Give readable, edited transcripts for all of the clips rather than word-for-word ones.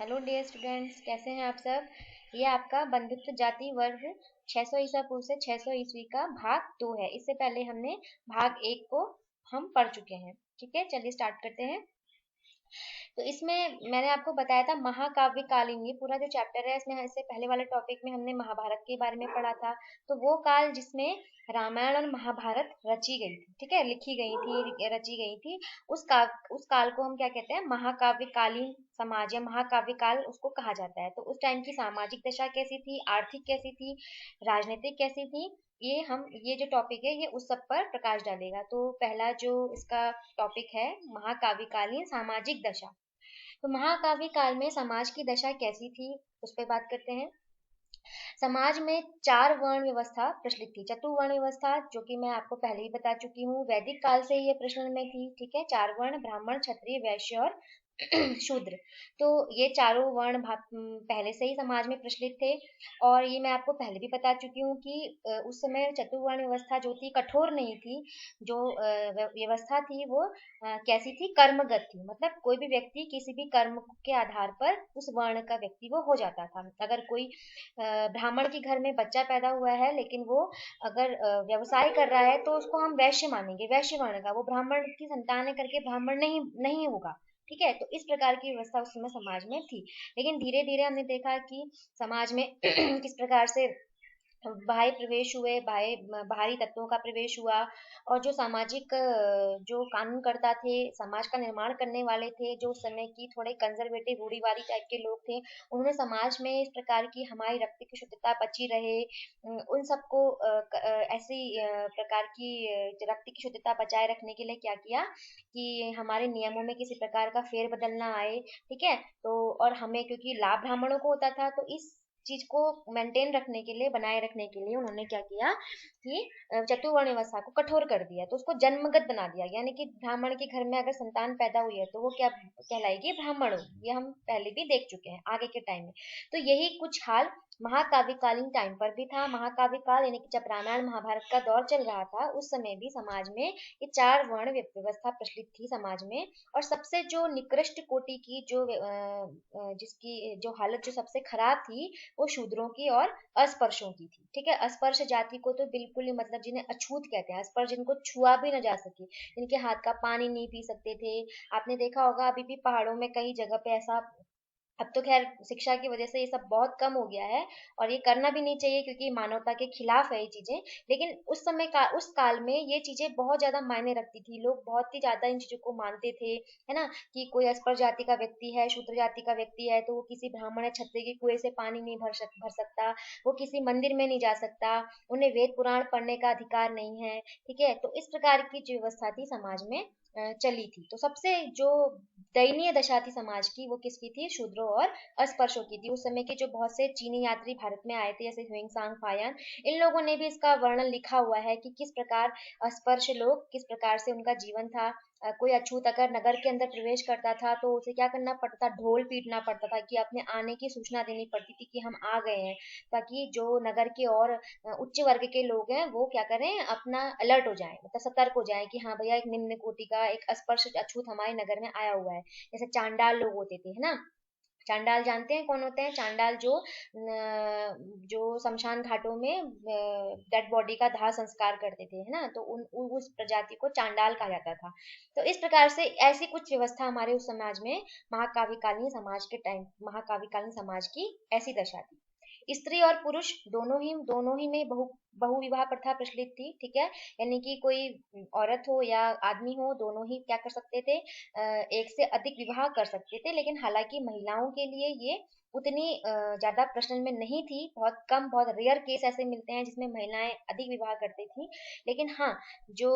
Hello dear students, कैसे हैं आप सब। ये आपका बंधुत्व जाति वर्ग 600 ईसा पूर्व से 600 ईस्वी का भाग 2 है। इससे पहले हमने भाग 1 को हम पढ़ चुके हैं। ठीक है, चलिए स्टार्ट करते हैं। तो इसमें मैंने आपको बताया था महाकाव्य कालीन, ये पूरा जो चैप्टर है इसमें, इससे पहले वाले टॉपिक में हमने महाभारत के बारे में पढ़ा था। तो वो काल जिसमें रामायण और महाभारत रची गई थी, ठीक है, लिखी गई थी, रची गई थी, उस काल को हम क्या कहते हैं, महाकाव्य कालीन समाज या महाकाव्य काल उसको कहा जाता है। तो उस टाइम की सामाजिक दशा कैसी थी, आर्थिक कैसी थी, राजनीतिक कैसी थी, ये जो टॉपिक है ये उस सब पर प्रकाश डालेगा। तो पहला जो इसका टॉपिक है, महाकाव्यकालीन सामाजिक दशा। तो महाकाव्य काल में समाज की दशा कैसी थी, उस पर बात करते हैं। समाज में 4 वर्ण व्यवस्था प्रचलित थी। चतुर्वर्ण व्यवस्था जो कि मैं आपको पहले ही बता चुकी हूँ, वैदिक काल से ये प्रचलन में थी। ठीक है, 4 वर्ण, ब्राह्मण, क्षत्रिय, वैश्य और शूद्र। तो ये चारों वर्ण पहले से ही समाज में प्रचलित थे। और ये मैं आपको पहले भी बता चुकी हूँ कि उस समय चतुर्वर्ण व्यवस्था जो थी कठोर नहीं थी। जो व्यवस्था थी वो कैसी थी, कर्मगत थी। मतलब कोई भी व्यक्ति किसी भी कर्म के आधार पर उस वर्ण का व्यक्ति वो हो जाता था। अगर कोई ब्राह्मण के घर में बच्चा पैदा हुआ है लेकिन वो अगर व्यवसाय कर रहा है तो उसको हम वैश्य मानेंगे, वैश्य वर्ण का। वो ब्राह्मण की संतान है करके ब्राह्मण नहीं नहीं होगा। ठीक है, तो इस प्रकार की व्यवस्था उस समय समाज में थी। लेकिन धीरे धीरे हमने देखा कि समाज में किस प्रकार से बाह्य प्रवेश हुए, बाहरी तत्वों का प्रवेश हुआ। और जो सामाजिक जो कानून करता थे, समाज का निर्माण करने वाले थे, जो उस समय की थोड़े कंजर्वेटिव रूढ़िवादी टाइप के लोग थे, उन्होंने समाज में इस प्रकार की हमारी रक्त की शुद्धता बची रहे, उन सबको ऐसी प्रकार की रक्त की शुद्धता बचाए रखने के लिए क्या किया कि हमारे नियमों में किसी प्रकार का फेर बदल ना आए। ठीक है, तो और हमें क्योंकि लाभ ब्राह्मणों को होता था, तो इस चीज को मेंटेन रखने के लिए, बनाए रखने के लिए उन्होंने क्या किया कि चतुर्वर्ण व्यवस्था को कठोर कर दिया। तो उसको जन्मगत बना दिया, यानी कि ब्राह्मण के घर में अगर संतान पैदा हुई है तो वो क्या कहलाएगी, ब्राह्मण होगी। ये हम पहले भी देख चुके हैं आगे के टाइम में। तो यही कुछ हाल महाकाव्यकालीन टाइम पर भी था। महाकाव्य काल यानी कि जब रामायण महाभारत का दौर चल रहा था, उस समय भी समाज में ये 4 वर्ण व्यवस्था प्रचलित थी समाज में। और सबसे जो निकृष्ट कोटि की जो जिसकी जो हालत जो सबसे खराब थी, वो शूद्रों की और अस्पर्शों की थी। ठीक है, अस्पर्श जाति को तो बिल्कुल ही, मतलब जिन्हें अछूत कहते हैं, स्पर्श जिनको छुआ भी न जा सके, जिनके हाथ का पानी नहीं पी सकते थे। आपने देखा होगा अभी भी पहाड़ों में कई जगह पे ऐसा, अब तो खैर शिक्षा की वजह से ये सब बहुत कम हो गया है और ये करना भी नहीं चाहिए क्योंकि मानवता के खिलाफ है ये चीजें। लेकिन उस समय का, उस काल में ये चीजें बहुत ज्यादा मायने रखती थी। लोग बहुत ही ज्यादा इन चीजों को मानते थे, है ना, कि कोई अस्पर जाति का व्यक्ति है, शूद्र जाति का व्यक्ति है, तो वो किसी ब्राह्मण या क्षत्रिय के कुएं से पानी नहीं भर सकता, वो किसी मंदिर में नहीं जा सकता, उन्हें वेद पुराण पढ़ने का अधिकार नहीं है। ठीक है, तो इस प्रकार की जो व्यवस्था थी समाज में चली थी। तो सबसे जो दयनीय दशा थी समाज की, वो किसकी थी, शूद्रों और अस्पृश्यों की थी। उस समय के जो बहुत से चीनी यात्री भारत में आए थे, जैसे ह्वेंसांग फायान, इन लोगों ने भी इसका वर्णन लिखा हुआ है कि किस प्रकार अस्पृश्य लोग, किस प्रकार से उनका जीवन था। कोई अछूत अगर नगर के अंदर प्रवेश करता था तो उसे क्या करना पड़ता था, ढोल पीटना पड़ता था, कि अपने आने की सूचना देनी पड़ती थी कि हम आ गए हैं, ताकि जो नगर के और उच्च वर्ग के लोग हैं वो क्या करें, अपना अलर्ट हो जाए, मतलब सतर्क हो जाए कि हाँ भैया एक निम्न कोटि का, एक अस्पर्श अछूत हमारे नगर में आया हुआ है। जैसे चांडाल लोग होते थे, है ना। चांडाल जानते हैं कौन होते हैं, चांडाल जो जो शमशान घाटों में डेड बॉडी का दाह संस्कार करते थे, है ना, तो उस प्रजाति को चांडाल कहा जाता था। तो इस प्रकार से ऐसी कुछ व्यवस्था हमारे उस समाज में, महाकाव्यकालीन समाज के टाइम, महाकाव्यकालीन समाज की ऐसी दशा थी। स्त्री और पुरुष दोनों ही में बहु विवाह प्रथा प्रचलित थी। ठीक है, यानी कि कोई औरत हो या आदमी हो, दोनों ही क्या कर सकते थे, एक से अधिक विवाह कर सकते थे। लेकिन हालांकि महिलाओं के लिए ये उतनी ज्यादा प्रचलन में नहीं थी। बहुत कम, बहुत रेयर केस ऐसे मिलते हैं जिसमें महिलाएं अधिक विवाह करती थी। लेकिन हाँ, जो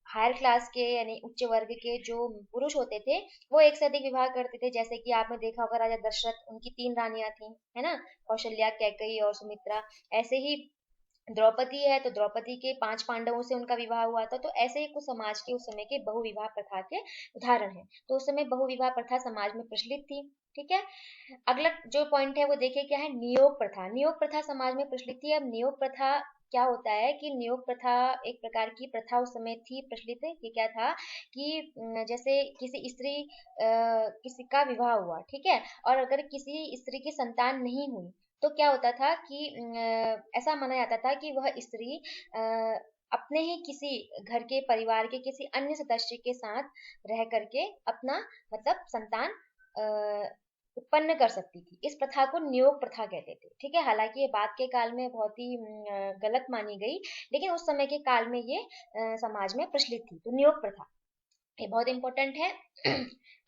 हायर क्लास के यानी उच्च वर्ग के जो पुरुष होते थे, वो एक से अधिक विवाह करते थे। जैसे कि आपने देखा होगा राजा दशरथ, उनकी 3 रानियां थी, है ना, कौशल्या, कैकेयी और सुमित्रा। ऐसे ही द्रौपदी है तो द्रौपदी के 5 पांडवों से उनका विवाह हुआ था। तो ऐसे ही कुछ समाज के उस समय के बहुविवाह प्रथा के उदाहरण है। तो उस समय बहुविवाह प्रथा समाज में प्रचलित थी। ठीक है, अगला जो पॉइंट है वो देखिए क्या है, नियोग प्रथा। नियोग प्रथा समाज में प्रचलित थी। अब नियोग प्रथा क्या होता है कि नियोग प्रथा एक प्रकार की प्रथा उस समय थी प्रचलित है कि क्या था कि जैसे किसी स्त्री किसी का विवाह हुआ, ठीक है, और अगर किसी स्त्री की संतान नहीं हुई तो क्या होता था कि ऐसा माना जाता था कि वह स्त्री अपने ही किसी घर के परिवार के किसी अन्य सदस्य के साथ रह करके अपना मतलब संतान अ, उत्पन्न कर सकती थी। इस प्रथा को नियोग प्रथा कहते थे, ठीक है। हालांकि ये बाद के काल में बहुत ही गलत मानी गई, लेकिन उस समय के काल में ये समाज में प्रचलित थी। तो नियोग प्रथा ये बहुत इंपॉर्टेंट है।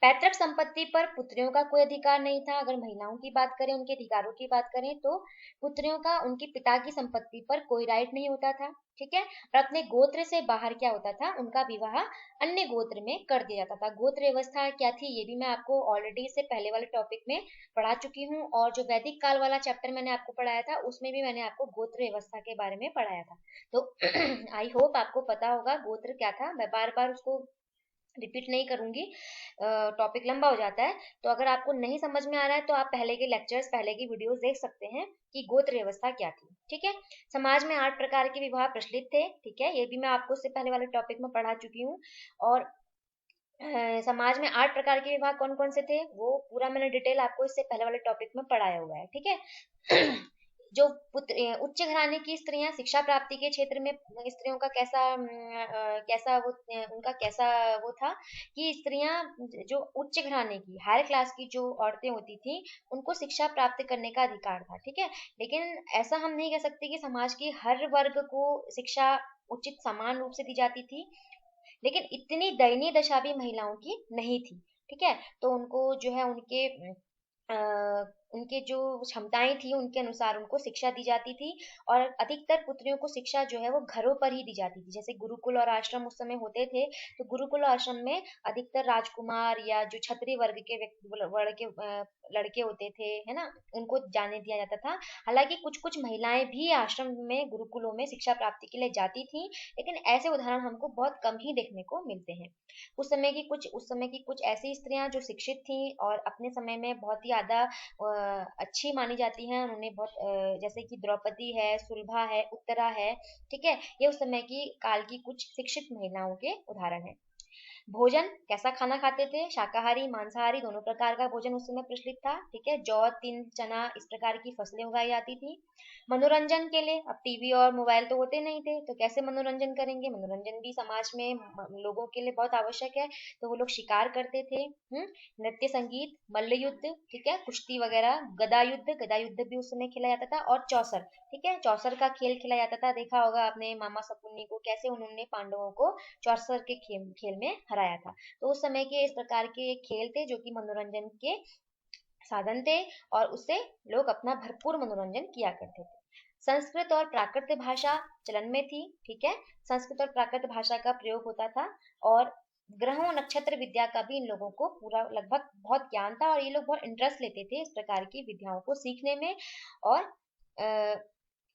पैतृक संपत्ति पर पुत्रियों का कोई अधिकार नहीं था। अगर महिलाओं की बात करें, उनके अधिकारों की बात करें, तो पुत्रियों का उनके पिता की संपत्ति पर कोई राइट नहीं होता था, ठीक है। और अपने गोत्र से बाहर क्या होता था, उनका विवाह अन्य गोत्र में कर दिया जाता था। गोत्र व्यवस्था क्या थी ये भी मैं आपको ऑलरेडी इससे पहले वाले टॉपिक में पढ़ा चुकी हूँ, और जो वैदिक काल वाला चैप्टर मैंने आपको पढ़ाया था उसमें भी मैंने आपको गोत्र व्यवस्था के बारे में पढ़ाया था। तो आई होप आपको पता होगा गोत्र क्या था। मैं बार बार उसको रिपीट नहीं करूंगी, टॉपिक लंबा हो जाता है। तो अगर आपको नहीं समझ में आ रहा है तो आप पहले के लेक्चर्स, पहले की वीडियोस देख सकते हैं कि गोत्र व्यवस्था क्या थी, ठीक है। समाज में 8 प्रकार के विवाह प्रचलित थे, ठीक है, ये भी मैं आपको इससे पहले वाले टॉपिक में पढ़ा चुकी हूँ। और समाज में 8 प्रकार के विवाह कौन कौन से थे वो पूरा मैंने डिटेल आपको इससे पहले वाले टॉपिक में पढ़ाया हुआ है, ठीक है। जो उच्च घराने की स्त्रियां शिक्षा प्राप्ति के क्षेत्र में स्त्रियों का कैसा कैसा वो उनका कैसा वो था कि स्त्रियां जो उच्च घराने की हायर क्लास की जो औरतें होती थी उनको शिक्षा प्राप्त करने का अधिकार था, ठीक है। लेकिन ऐसा हम नहीं कह सकते कि समाज की हर वर्ग को शिक्षा उचित समान रूप से दी जाती थी, लेकिन इतनी दयनीय दशा भी महिलाओं की नहीं थी, ठीक है। तो उनको जो है उनके जो क्षमताएं थी उनके अनुसार उनको शिक्षा दी जाती थी। और अधिकतर पुत्रियों को शिक्षा जो है वो घरों पर ही दी जाती थी। जैसे गुरुकुल और आश्रम उस समय होते थे, तो गुरुकुल और आश्रम में अधिकतर राजकुमार या जो क्षत्रिय वर्ग के व्यक्ति वर्ग के लड़के होते थे, है ना, उनको जाने दिया जाता था। हालांकि कुछ कुछ महिलाएं भी आश्रम में गुरुकुलों में शिक्षा प्राप्ति के लिए जाती थी, लेकिन ऐसे उदाहरण हमको बहुत कम ही देखने को मिलते हैं। उस समय की कुछ ऐसी स्त्रियां जो शिक्षित थी और अपने समय में बहुत ही ज्यादा अच्छी मानी जाती हैं। उन्होंने बहुत जैसे कि द्रौपदी है, सुलभा है, उत्तरा है, ठीक है, ये उस समय की काल की कुछ शिक्षित महिलाओं के उदाहरण हैं। भोजन कैसा खाना खाते थे, शाकाहारी मांसाहारी दोनों प्रकार का भोजन उस समय प्रचलित था, ठीक है। जौ, तिल, चना इस प्रकार की फसलें उगाई जाती थी। मनोरंजन के लिए अब टीवी और मोबाइल तो होते नहीं थे, तो कैसे मनोरंजन करेंगे, मनोरंजन भी समाज में लोगों के लिए बहुत आवश्यक है। तो वो लोग शिकार करते थे, नृत्य, संगीत, मल्ल युद्ध, ठीक है, कुश्ती वगैरह, गदा युद्ध भी उस समय खेला जाता था। और चौसर, ठीक है, चौसर का खेल खेला जाता था। देखा होगा आपने मामा सपुन्नी को, कैसे उन्होंने पांडवों को चौसर के खेल खेल में हराया था। तो उस समय के इस प्रकार के खेल थे जो कि मनोरंजन के साधन थे, और उससे लोग अपना भरपूर मनोरंजन किया करते थे। संस्कृत और प्राकृत भाषा चलन में थी, ठीक है, संस्कृत और प्राकृत भाषा का प्रयोग होता था। और ग्रहों नक्षत्र विद्या का भी इन लोगों को पूरा लगभग बहुत ज्ञान था, और ये लोग बहुत इंटरेस्ट लेते थे इस प्रकार की विद्याओं को सीखने में। और अ,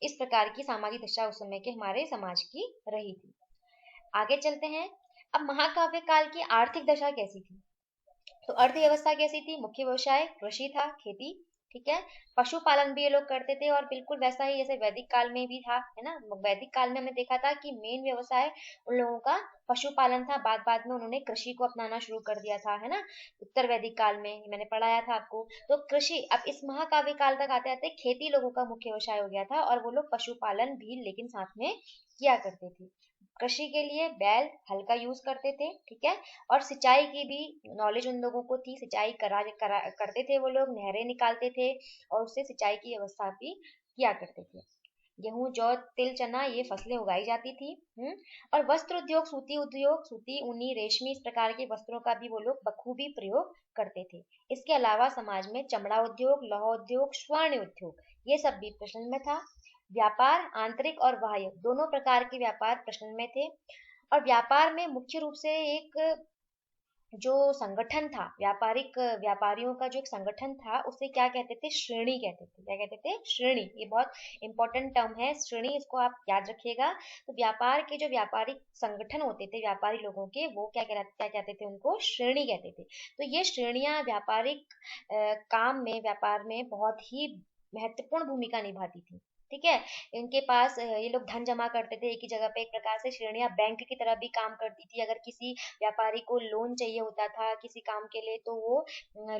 इस प्रकार की सामाजिक दशा उस समय के हमारे समाज की रही थी। आगे चलते हैं। अब महाकाव्य काल की आर्थिक दशा कैसी थी, तो अर्थव्यवस्था कैसी थी। मुख्य व्यवसाय कृषि था, खेती, ठीक है। पशुपालन भी ये लोग करते थे, और बिल्कुल वैसा ही जैसे वैदिक काल में भी था, है ना। वैदिक काल में हमने देखा था कि मेन व्यवसाय उन लोगों का पशुपालन था। बाद बाद में उन्होंने कृषि को अपनाना शुरू कर दिया था, है ना, उत्तर वैदिक काल में मैंने पढ़ाया था आपको। तो कृषि, अब इस महाकाव्य काल तक आते आते खेती लोगों का मुख्य व्यवसाय हो गया था, और वो लोग पशुपालन भी लेकिन साथ में किया करते थे। कृषि के लिए बैल, हल का यूज करते थे, ठीक है। और सिंचाई की भी नॉलेज उन लोगों को थी, सिंचाई करते थे वो लोग, नहरें निकालते थे और उससे सिंचाई की व्यवस्था भी किया करते थे। गेहूं, जौ, तिल, चना ये फसलें उगाई जाती थी। और वस्त्र उद्योग, सूती, ऊनी, रेशमी इस प्रकार के वस्त्रों का भी वो लोग बखूबी प्रयोग करते थे। इसके अलावा समाज में चमड़ा उद्योग, लौह उद्योग, स्वर्ण उद्योग ये सब भी प्रचलन में था। व्यापार आंतरिक और बाह्य दोनों प्रकार के व्यापार प्रचलन में थे। और व्यापार में मुख्य रूप से एक जो संगठन था, व्यापारियों का जो एक संगठन था उसे क्या कहते थे, श्रेणी कहते थे। क्या कहते थे, श्रेणी। ये बहुत इंपॉर्टेंट टर्म है श्रेणी, इसको आप याद रखिएगा। तो व्यापार के जो व्यापारिक संगठन होते थे व्यापारी लोगों के, वो क्या कहते थे, उनको श्रेणी कहते थे। तो ये श्रेणियां व्यापारिक काम में, व्यापार में बहुत ही महत्वपूर्ण भूमिका निभाती थी, ठीक है। इनके पास ये लोग धन जमा करते थे एक ही जगह पे। एक प्रकार से श्रेणियां बैंक की तरह भी काम करती थी। अगर किसी व्यापारी को लोन चाहिए होता था किसी काम के लिए तो वो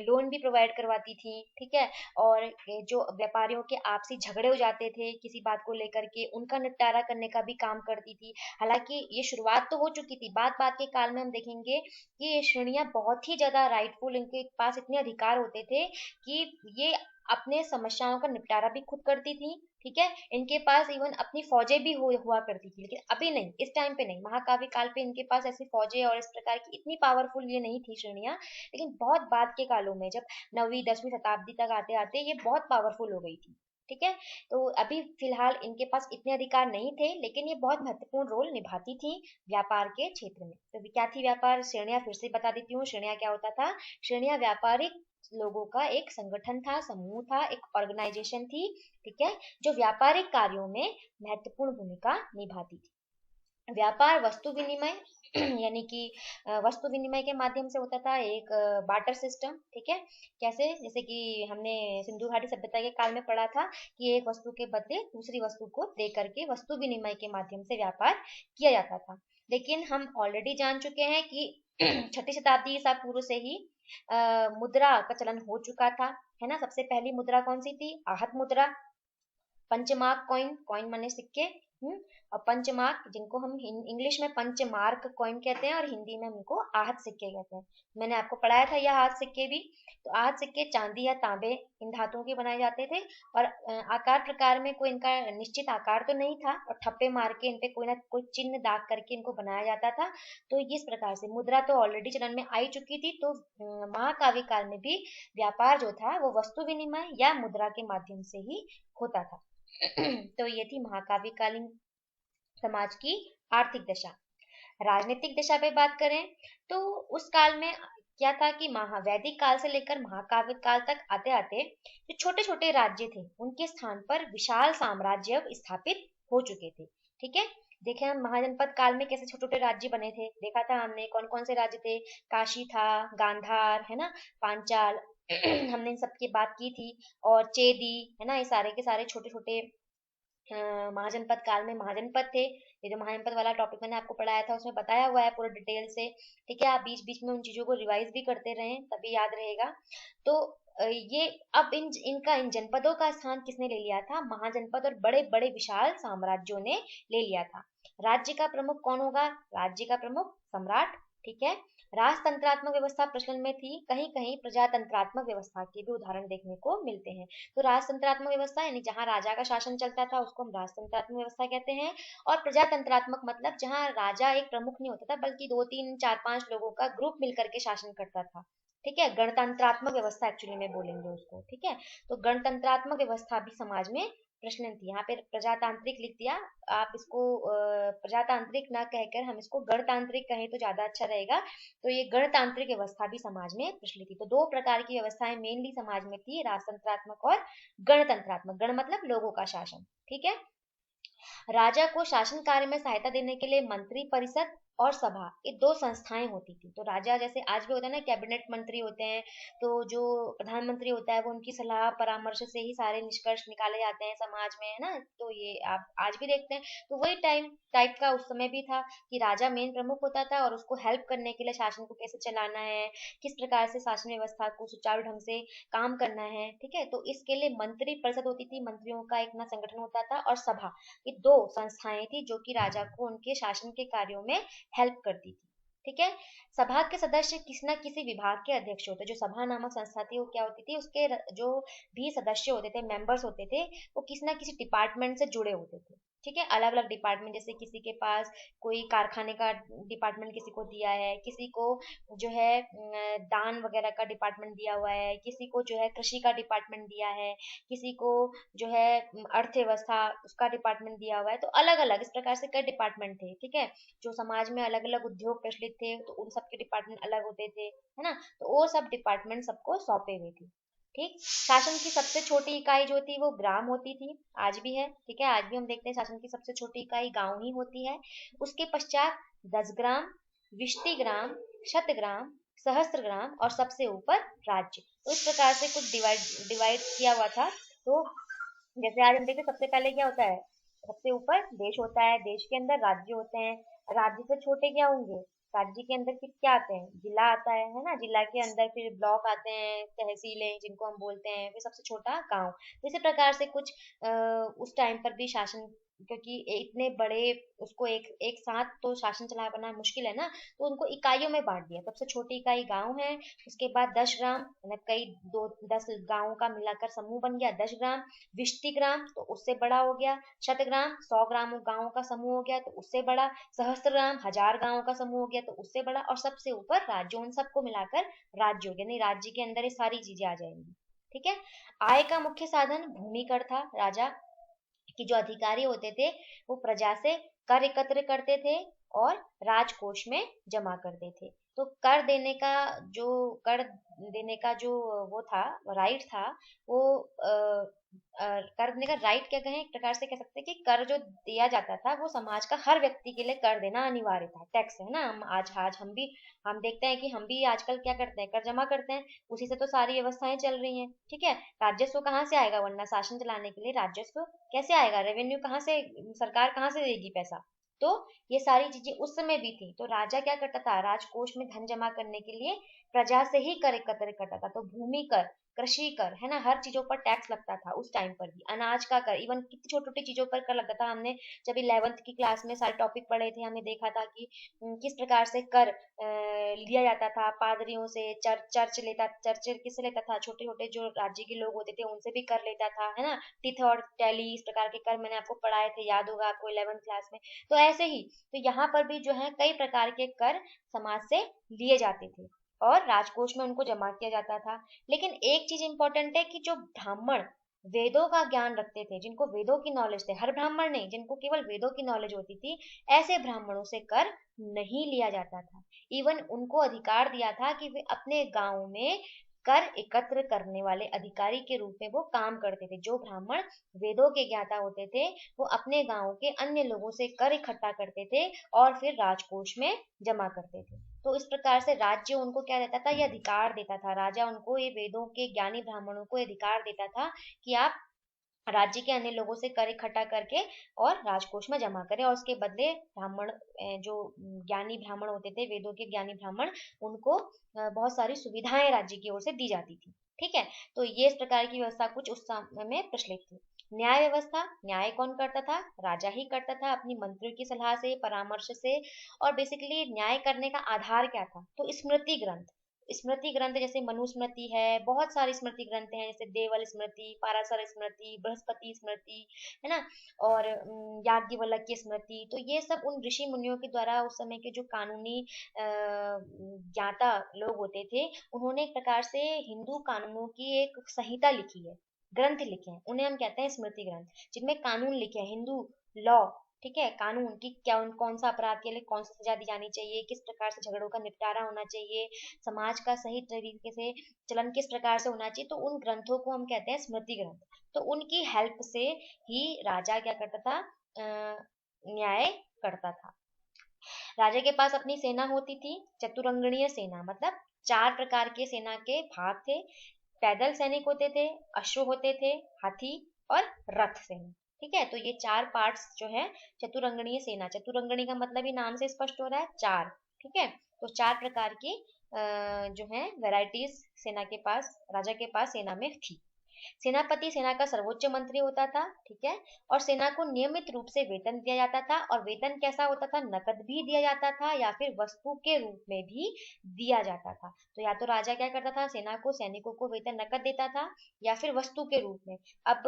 लोन भी प्रोवाइड करवाती थी, ठीक है। और ये जो व्यापारियों के आपसी झगड़े हो जाते थे किसी बात को लेकर के, उनका निपटारा करने का भी काम करती थी। हालांकि ये शुरुआत तो हो चुकी थी, बात बात के काल में हम देखेंगे कि ये श्रेणियां बहुत ही ज्यादा राइटफुल, इनके पास इतने अधिकार होते थे कि ये अपने समस्याओं का निपटारा भी खुद करती थी, ठीक है। इनके पास इवन अपनी फौजें भी हुआ करती थी, लेकिन अभी नहीं, इस टाइम पे नहीं, महाकाव्य काल पे इनके पास ऐसी फौजें और इस प्रकार की इतनी पावरफुल ये नहीं थी श्रेणियां। लेकिन बहुत बाद के कालों में जब 9वीं 10वीं शताब्दी तक आते आते ये बहुत पावरफुल हो गई थी, ठीक है। तो अभी फिलहाल इनके पास इतने अधिकार नहीं थे, लेकिन ये बहुत महत्वपूर्ण रोल निभाती थी व्यापार के क्षेत्र में। तो क्या थी व्यापार श्रेणियां, फिर से बता देती हूँ श्रेणियां क्या होता था। श्रेणियां व्यापारिक लोगों का एक संगठन था, समूह था, एक ऑर्गेनाइजेशन थी, ठीक है, जो व्यापारिक कार्यों में महत्वपूर्ण भूमिका निभाती थी। व्यापार वस्तु विनिमय यानी कि वस्तु विनिमय के माध्यम से होता था, एक बार्टर सिस्टम, ठीक है। कैसे, जैसे कि हमने सिंधु घाटी सभ्यता के काल में पढ़ा था कि एक वस्तु के बदले दूसरी वस्तु को दे करके वस्तु विनिमय के माध्यम से व्यापार किया जाता था। लेकिन हम ऑलरेडी जान चुके हैं कि 6ठी शताब्दी ईसा पूर्व से ही मुद्रा का चलन हो चुका था, है ना। सबसे पहली मुद्रा कौन सी थी? आहत मुद्रा। पंचमार्क कॉइन, कॉइन माने सिक्के, और पंचमार्क जिनको हम इंग्लिश में पंचमार्क कॉइन कहते हैं और हिंदी में हम इनको आहत सिक्के कहते हैं। मैंने आपको पढ़ाया था यह आहत सिक्के भी। तो आहत सिक्के चांदी या तांबे इन धातुओं के बनाए जाते थे, और आकार प्रकार में कोई इनका निश्चित आकार तो नहीं था, और ठप्पे मार के इन पे कोई ना कोई चिन्ह दाग करके इनको बनाया जाता था। तो इस प्रकार से मुद्रा तो ऑलरेडी चलन में आई चुकी थी। तो महाकाव्य काल में भी व्यापार जो था वो वस्तु विनिमय या मुद्रा के माध्यम से ही होता था। तो ये थी महाकाव्यकालीन समाज की आर्थिक दशा। राजनीतिक दशा पे बात करें तो उस काल में क्या था कि महावैदिक काल से लेकर महाकाव्य काल तक आते आते जो छोटे छोटे राज्य थे उनके स्थान पर विशाल साम्राज्य स्थापित हो चुके थे, ठीक है। देखे हम महाजनपद काल में कैसे छोटे छोटे राज्य बने थे, देखा था हमने कौन कौन से राज्य थे। काशी था, गांधार है ना, पांचाल हमने इन सब की बात की थी, और चेदी है ना, ये सारे के सारे छोटे छोटे महाजनपद काल में महाजनपद थे। ये जो महाजनपद वाला टॉपिक मैंने आपको पढ़ाया था उसमें बताया हुआ है पूरा डिटेल से, ठीक है। आप बीच बीच में उन चीजों को रिवाइज भी करते रहें तभी याद रहेगा। तो ये अब इनका इन जनपदों का स्थान किसने ले लिया था? महाजनपद और बड़े बड़े विशाल साम्राज्यों ने ले लिया था। राज्य का प्रमुख कौन होगा? राज्य का प्रमुख सम्राट, ठीक है। राजतंत्रात्मक व्यवस्था प्रचलन में थी, कहीं कहीं प्रजातंत्रात्मक व्यवस्था के भी उदाहरण देखने को मिलते हैं। तो राजतंत्रात्मक व्यवस्था यानी जहां राजा का शासन चलता था उसको हम राजतंत्रात्मक व्यवस्था कहते हैं। और प्रजातंत्रात्मक मतलब जहां राजा एक प्रमुख नहीं होता था बल्कि 2 3 4 5 लोगों का ग्रुप मिलकर के शासन करता था, ठीक है। गणतंत्रात्मक व्यवस्था एक्चुअली में बोलेंगे उसको, ठीक है। तो गणतंत्रात्मक व्यवस्था भी समाज में प्रचलन थी। यहाँ पे प्रजातांत्रिक लिख दिया, आप इसको प्रजातांत्रिक ना कहकर हम इसको गणतांत्रिक कहें तो ज्यादा अच्छा रहेगा। तो ये गणतांत्रिक व्यवस्था भी समाज में प्रचलित थी। तो दो प्रकार की व्यवस्थाएं मेनली समाज में थी, राजतंत्रात्मक और गणतंत्रात्मक। गण मतलब लोगों का शासन, ठीक है। राजा को शासन कार्य में सहायता देने के लिए मंत्री परिषद और सभा, ये दो संस्थाएं होती थी। तो राजा जैसे आज भी होता है ना, कैबिनेट मंत्री होते हैं, तो जो प्रधानमंत्री होता है वो उनकी सलाह परामर्श से ही सारे निष्कर्ष निकाले जाते हैं समाज में, है ना। तो ये आप आज भी देखते हैं। तो वही टाइम टाइप का उस समय भी था कि राजा मेन प्रमुख होता था और उसको हेल्प करने के लिए शासन को कैसे चलाना है, किस प्रकार से शासन व्यवस्था को सुचारू ढंग से काम करना है, ठीक है। तो इसके लिए मंत्री परिषद होती थी, मंत्रियों का एक ना संगठन होता था, और सभा, ये दो संस्थाएं थी जो कि राजा को उनके शासन के कार्यों में हेल्प करती थी, ठीक है। सभा के सदस्य किसी न किसी विभाग के अध्यक्ष होते। जो सभा नामक संस्था थी वो क्या होती थी, उसके जो भी सदस्य होते थे, मेंबर्स होते थे, वो किसी न किसी डिपार्टमेंट से जुड़े होते थे, ठीक है। अलग अलग डिपार्टमेंट, जैसे किसी के पास कोई कारखाने का डिपार्टमेंट किसी को दिया है, किसी को जो है दान वगैरह का डिपार्टमेंट दिया हुआ है, किसी को जो है कृषि का डिपार्टमेंट दिया है, किसी को जो है अर्थव्यवस्था उसका डिपार्टमेंट दिया हुआ है। तो अलग अलग इस प्रकार से कई डिपार्टमेंट थे, ठीक है। जो समाज में अलग अलग उद्योग प्रचलित थे तो उन सबके डिपार्टमेंट अलग होते थे, है ना। तो वो सब डिपार्टमेंट सबको सौंपे हुए थे, ठीक। शासन की सबसे छोटी इकाई जो थी वो ग्राम होती थी, आज भी है, ठीक है। आज भी हम देखते हैं शासन की सबसे छोटी इकाई गांव ही होती है। उसके पश्चात 10 ग्राम, विष्टि ग्राम, शतग्राम, सहस्त्र ग्राम और सबसे ऊपर राज्य। तो इस प्रकार से कुछ डिवाइड डिवाइड किया हुआ था। तो जैसे आज हम देखते हैं, सबसे पहले क्या होता है, सबसे ऊपर देश होता है, देश के अंदर राज्य होते हैं, राज्य से छोटे क्या होंगे, राज्य के अंदर फिर क्या आते हैं, जिला आता है ना, जिला के अंदर फिर ब्लॉक आते हैं, तहसीलें जिनको हम बोलते हैं, फिर सबसे छोटा गांव। तो इसी प्रकार से कुछ उस टाइम पर भी शासन, क्योंकि इतने बड़े, उसको एक एक साथ तो शासन चलाना मुश्किल है ना, तो उनको इकाइयों में बांट दिया। सबसे छोटी इकाई गांव है, उसके बाद 10 ग्राम, मतलब कई दो 10 गांवों का मिलाकर समूह बन गया 10 ग्राम, विष्टिग्राम तो उससे बड़ा हो गया, शतग्राम 100 ग्राम गांवों का समूह हो गया तो उससे बड़ा, सहस्त्रग्राम 1000 गांवों का समूह हो गया तो उससे बड़ा, और सबसे ऊपर राज्य, उन सबको मिलाकर राज्य हो गया, नहीं राज्य के अंदर ये सारी चीजें आ जाएंगी। ठीक है। आय का मुख्य साधन भूमि कर था। राजा कि जो अधिकारी होते थे वो प्रजा से कर एकत्र करते थे और राजकोष में जमा करते थे। तो कर देने का जो वो था, राइट था, वो कर देने का राइट क्या कहें, एक प्रकार से कह सकते हैं कि कर जो दिया जाता था वो समाज का हर व्यक्ति के लिए कर देना अनिवार्य था, टैक्स है ना। हम आज हम देखते हैं कि हम भी आजकल क्या करते हैं, कर जमा करते हैं, उसी से तो सारी व्यवस्थाएं चल रही हैं। ठीक है। राजस्व कहाँ से आएगा, वरना शासन चलाने के लिए राजस्व कैसे आएगा, रेवेन्यू कहाँ से, सरकार कहाँ से देगी पैसा। तो ये सारी चीजें उस समय भी थी। तो राजा क्या करता था, राजकोष में धन जमा करने के लिए प्रजा से ही कर एकत्र करता था। तो भूमि कर, कृषि कर, है ना, हर चीजों पर टैक्स लगता था उस टाइम पर भी, अनाज का कर, इवन कितनी छोटी छोटी चीजों पर कर लगता था। हमने जब 11th की क्लास में सारे टॉपिक पढ़े थे, हमने देखा था कि किस प्रकार से कर लिया जाता था पादरियों से, चर्च किससे लेता था, छोटे छोटे जो राज्य के लोग होते थे उनसे भी कर लेता था, है ना। टिथ और टैली, इस प्रकार के कर मैंने आपको पढ़ाए थे, याद होगा आपको 11th क्लास में। तो ऐसे ही, तो यहाँ पर भी जो है कई प्रकार के कर समाज से लिए जाते थे और राजकोष में उनको जमा किया जाता था। लेकिन एक चीज इंपॉर्टेंट है कि जो ब्राह्मण वेदों का ज्ञान रखते थे, जिनको वेदों की नॉलेज थे, हर ब्राह्मण नहीं, जिनको केवल वेदों की नॉलेज होती थी, ऐसे ब्राह्मणों से कर नहीं लिया जाता था। इवन उनको अधिकार दिया था कि वे अपने गांव में कर एकत्र करने वाले अधिकारी के रूप में वो काम करते थे। जो ब्राह्मण वेदों के ज्ञाता होते थे वो अपने गांव के अन्य लोगों से कर इकट्ठा करते थे और फिर राजकोष में जमा करते थे। तो इस प्रकार से राज्य उनको क्या देता था, ये अधिकार देता था, राजा उनको, ये वेदों के ज्ञानी ब्राह्मणों को अधिकार देता था कि आप राज्य के अन्य लोगों से कर इकट्ठा करके और राजकोष में जमा करें, और उसके बदले ब्राह्मण, जो ज्ञानी ब्राह्मण होते थे, वेदों के ज्ञानी ब्राह्मण, उनको बहुत सारी सुविधाएं राज्य की ओर से दी जाती थी। ठीक है। तो ये इस प्रकार की व्यवस्था कुछ उस समय में प्रचलित थी। न्याय व्यवस्था, न्याय कौन करता था, राजा ही करता था अपनी मंत्रियों की सलाह से, परामर्श से। और बेसिकली न्याय करने का आधार क्या था, तो स्मृति ग्रंथ, स्मृति ग्रंथ जैसे मनुस्मृति है, बहुत सारी स्मृति ग्रंथ हैं, जैसे देवल स्मृति, पाराशर स्मृति, बृहस्पति स्मृति, है ना, और याज्ञवल्क्य की स्मृति। तो ये सब उन ऋषि मुनियों के द्वारा उस समय के जो कानूनी ज्ञाता लोग होते थे, उन्होंने एक प्रकार से हिंदू कानूनों की एक संहिता लिखी है, ग्रंथ लिखे हैं, उन्हें हम कहते हैं स्मृति ग्रंथ, जिनमें कानून लिखे हैं, हिंदू लॉ। ठीक है। कानून की क्या, कौन सा अपराध के लिए कौन सी सजा दी जानी चाहिए, किस प्रकार से झगड़ों का निपटारा होना चाहिए, समाज का सही तरीके से चलन किस प्रकार से होना चाहिए, तो उन ग्रंथों को हम कहते हैं स्मृति ग्रंथ। तो उनकी हेल्प से ही राजा क्या करता था, न्याय करता था। राजा के पास अपनी सेना होती थी, चतुरंगणीय सेना, मतलब 4 प्रकार के सेना के भाग थे। पैदल सैनिक होते थे, अश्व होते थे, हाथी और रथ सेना। ठीक है। तो ये 4 पार्ट्स जो है चतुरंगणीय सेना, चतुरंगणी का मतलब ही नाम से स्पष्ट हो रहा है, 4। ठीक है। तो 4 प्रकार की जो है वैरायटीज सेना के पास, राजा के पास सेना में थी। सेनापति सेना का सर्वोच्च मंत्री होता था। ठीक है। और सेना को नियमित रूप से वेतन दिया जाता था, और वेतन कैसा होता था, नकद भी दिया जाता था या फिर वस्तु के रूप में भी दिया जाता था। तो या तो राजा क्या करता था, सेना को, सैनिकों को वेतन नकद देता था या फिर वस्तु के रूप में। अब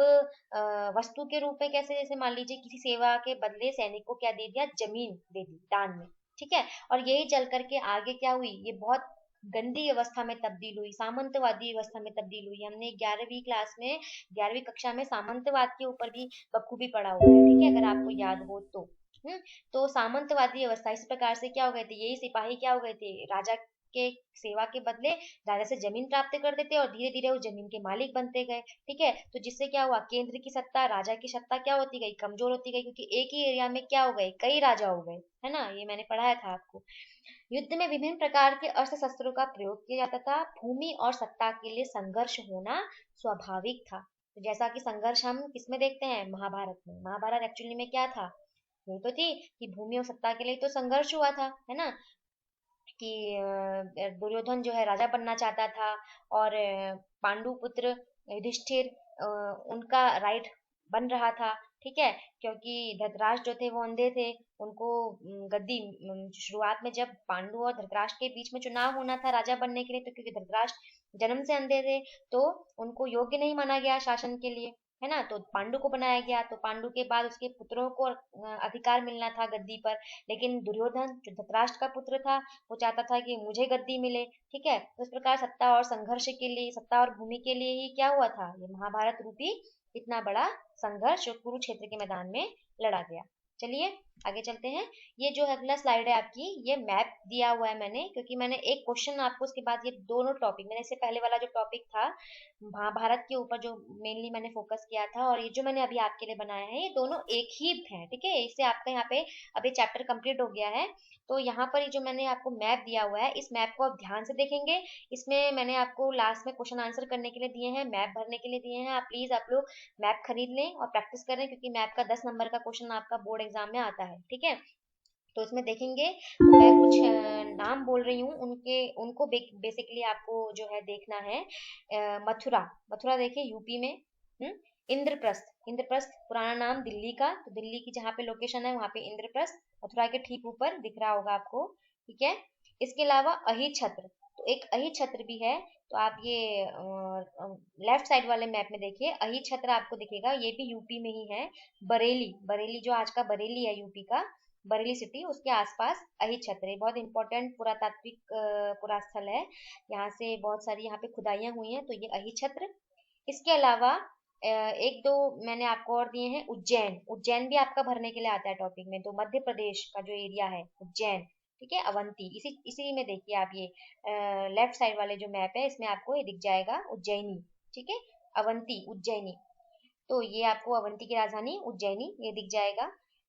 वस्तु के रूप में कैसे, जैसे मान लीजिए किसी सेवा के बदले सैनिक को क्या दे दिया, जमीन दे दी दान में। ठीक है। और यही चल करके आगे क्या हुई, ये बहुत गंदी व्यवस्था में तब्दील हुई, सामंतवादी व्यवस्था में तब्दील हुई। हमने 11वीं क्लास में, 11वीं कक्षा में सामंतवाद के ऊपर भी बखूबी पढ़ा हुआ है। ठीक है, अगर आपको याद हो तो। हम्म। तो सामंतवादी व्यवस्था इस प्रकार से क्या हो गए थे, यही सिपाही क्या हो गए थे, राजा के सेवा के बदले राजा से जमीन प्राप्त कर देते और धीरे धीरे उस जमीन के मालिक बनते गए। ठीक है। तो जिससे क्या हुआ, केंद्र की सत्ता, राजा की सत्ता क्या होती गई, कमजोर होती गई, क्योंकि एक ही एरिया में क्या हो गए, कई राजा हो गए, है ना, ये मैंने पढ़ाया था आपको। युद्ध में विभिन्न प्रकार के अस्त्र शस्त्रों का प्रयोग किया जाता था। भूमि और सत्ता के लिए संघर्ष होना स्वाभाविक था। तो जैसा कि संघर्ष हम किसमें देखते हैं, महाभारत में। महाभारत एक्चुअली में क्या था, ये तो थी कि भूमि और सत्ता के लिए तो संघर्ष हुआ था, है ना, कि दुर्योधन जो है राजा बनना चाहता था, और पांडु पुत्र युधिष्ठिर उनका राइट बन रहा था, ठीक है, क्योंकि धृतराष्ट्र जो थे वो अंधे थे, उनको गद्दी शुरुआत में जब पांडु और धृतराष्ट्र के बीच में चुनाव होना था राजा बनने के लिए, तो क्योंकि धृतराष्ट्र जन्म से अंधे थे, तो उनको योग्य नहीं माना गया शासन के लिए, है ना, तो पांडु को बनाया गया, तो पांडु के बाद उसके पुत्रों को अधिकार मिलना था गद्दी पर, लेकिन दुर्योधन जो धृतराष्ट्र का पुत्र था, वो चाहता था कि मुझे गद्दी मिले, ठीक है, तो इस प्रकार सत्ता और संघर्ष के लिए, सत्ता और भूमि के लिए ही क्या हुआ था, ये महाभारत रूपी इतना बड़ा संघर्ष जो कुरुक्षेत्र के मैदान में लड़ा गया। चलिए आगे चलते हैं। ये जो अगला स्लाइड है आपकी, ये मैप दिया हुआ है मैंने, क्योंकि मैंने एक क्वेश्चन आपको उसके बाद ये दोनों टॉपिक, मैंने इससे पहले वाला जो टॉपिक था महाभारत के ऊपर जो मेनली मैंने फोकस किया था, और ये जो मैंने अभी आपके लिए बनाया है, ये दोनों एक ही है, ठीक है, इससे आपका यहाँ पे अभी चैप्टर कंप्लीट हो गया है। तो यहाँ पर ये जो मैंने आपको मैप दिया हुआ है, इस मैप को आप ध्यान से देखेंगे, इसमें मैंने आपको लास्ट में क्वेश्चन आंसर करने के लिए दिए हैं, मैप भरने के लिए दिए हैं, आप प्लीज आप लोग मैप खरीद लें और प्रैक्टिस करें, क्योंकि मैप का 10 नंबर का क्वेश्चन आपका बोर्ड एग्जाम में आता है, ठीक है। तो इसमें देखेंगे, मैं कुछ नाम बोल रही हूँ, उनके उनको बेसिकली आपको जो है देखना है। मथुरा, मथुरा देखिए यूपी में। इंद्रप्रस्थ, इंद्रप्रस्थ पुराना नाम दिल्ली का, तो दिल्ली की जहाँ पे लोकेशन है वहाँ पे इंद्रप्रस्थ, मथुरा के ठीक ऊपर दिख रहा होगा आपको, ठीक है। इसके अलावा अहिछत्र, तो एक अहिछत्र भी है, तो आप ये लेफ्ट साइड वाले मैप में देखिए, अहिछत्र आपको दिखेगा, ये भी यूपी में ही है। बरेली, बरेली जो आज का बरेली है यूपी का, बरेली सिटी, उसके आसपास अहिछत्र, बहुत इंपॉर्टेंट पुरातात्विक पुरास्थल है, यहाँ से बहुत सारी यहाँ पे खुदाइयाँ हुई हैं, तो ये अहिछत्र। इसके अलावा एक दो मैंने आपको और दिए हैं, उज्जैन, उज्जैन भी आपका भरने के लिए आता है टॉपिक में, तो मध्य प्रदेश का जो एरिया है उज्जैन, ठीक है, अवंती, इसी इसी में देखिए आप ये लेफ्ट साइड वाले जो मैप है इसमें आपको ये दिख जाएगा उज्जैनी, ठीक है, अवंती उज्जैनी, तो ये आपको अवंती की राजधानी उज्जैनी ये दिख जाएगा।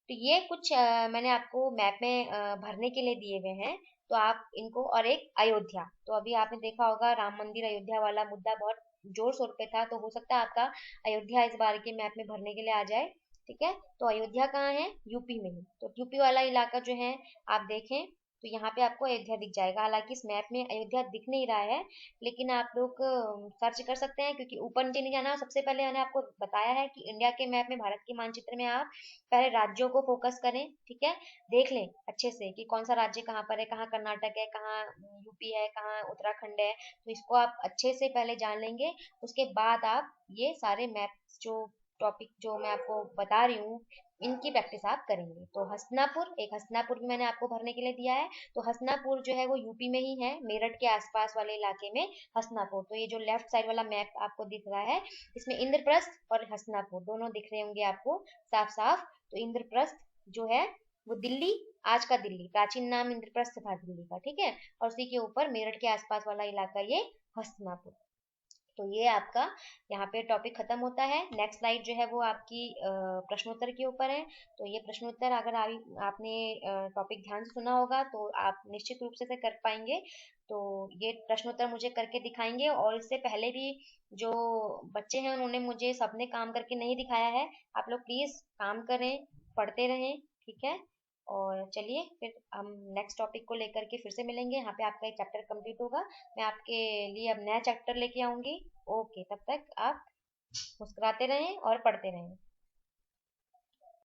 तो ये कुछ मैंने आपको मैप में भरने के लिए दिए हुए हैं, तो आप इनको, और एक अयोध्या, तो अभी आपने देखा होगा राम मंदिर अयोध्या वाला मुद्दा बहुत जोर शोर पे था, तो हो सकता है आपका अयोध्या इस बार के मैप में भरने के लिए आ जाए, ठीक है। तो अयोध्या कहाँ है, यूपी में ही, तो यूपी वाला इलाका जो है आप देखें, तो यहाँ पे आपको अयोध्या दिख जाएगा, हालांकि इस मैप में अयोध्या दिख नहीं रहा है, लेकिन आप लोग सर्च कर सकते हैं, क्योंकि ऊपर नीचे नहीं जाना, सबसे पहले मैंने आपको बताया है कि इंडिया के मैप में, भारत के मानचित्र में आप पहले राज्यों को फोकस करें, ठीक है, देख लें अच्छे से कि कौन सा राज्य कहाँ पर है, कहाँ कर्नाटक है, कहाँ यूपी है, कहाँ उत्तराखंड है, तो इसको आप अच्छे से पहले जान लेंगे, उसके बाद आप ये सारे मैप जो टॉपिक जो मैं आपको बता रही हूँ इनकी प्रैक्टिस आप करेंगे। तो हस्तिनापुर, एक हस्तिनापुर भी मैंने आपको भरने के लिए दिया है, तो हस्तिनापुर जो है वो यूपी में ही है, मेरठ के आसपास वाले इलाके में हस्तिनापुर, तो ये जो लेफ्ट साइड वाला मैप आपको दिख रहा है इसमें इंद्रप्रस्थ और हस्तिनापुर दोनों दिख रहे होंगे आपको साफ साफ। तो इंद्रप्रस्थ जो है वो दिल्ली, आज का दिल्ली, प्राचीन नाम इंद्रप्रस्थ था दिल्ली का, ठीक है, और उसी के ऊपर मेरठ के आसपास वाला इलाका ये हस्तिनापुर। तो ये आपका यहाँ पे टॉपिक खत्म होता है। नेक्स्ट स्लाइड जो है वो आपकी प्रश्नोत्तर के ऊपर है, तो ये प्रश्नोत्तर अगर आपने टॉपिक ध्यान से सुना होगा तो आप निश्चित रूप से कर पाएंगे। तो ये प्रश्नोत्तर मुझे करके दिखाएंगे, और इससे पहले भी जो बच्चे हैं उन्होंने मुझे सबने काम करके नहीं दिखाया है, आप लोग प्लीज काम करें, पढ़ते रहें, ठीक है। और चलिए फिर हम नेक्स्ट टॉपिक को लेकर के फिर से मिलेंगे, यहाँ पे आपका एक चैप्टर कंप्लीट होगा, मैं आपके लिए अब नया चैप्टर लेके आऊंगी। ओके, तब तक आप मुस्कुराते रहें और पढ़ते रहें।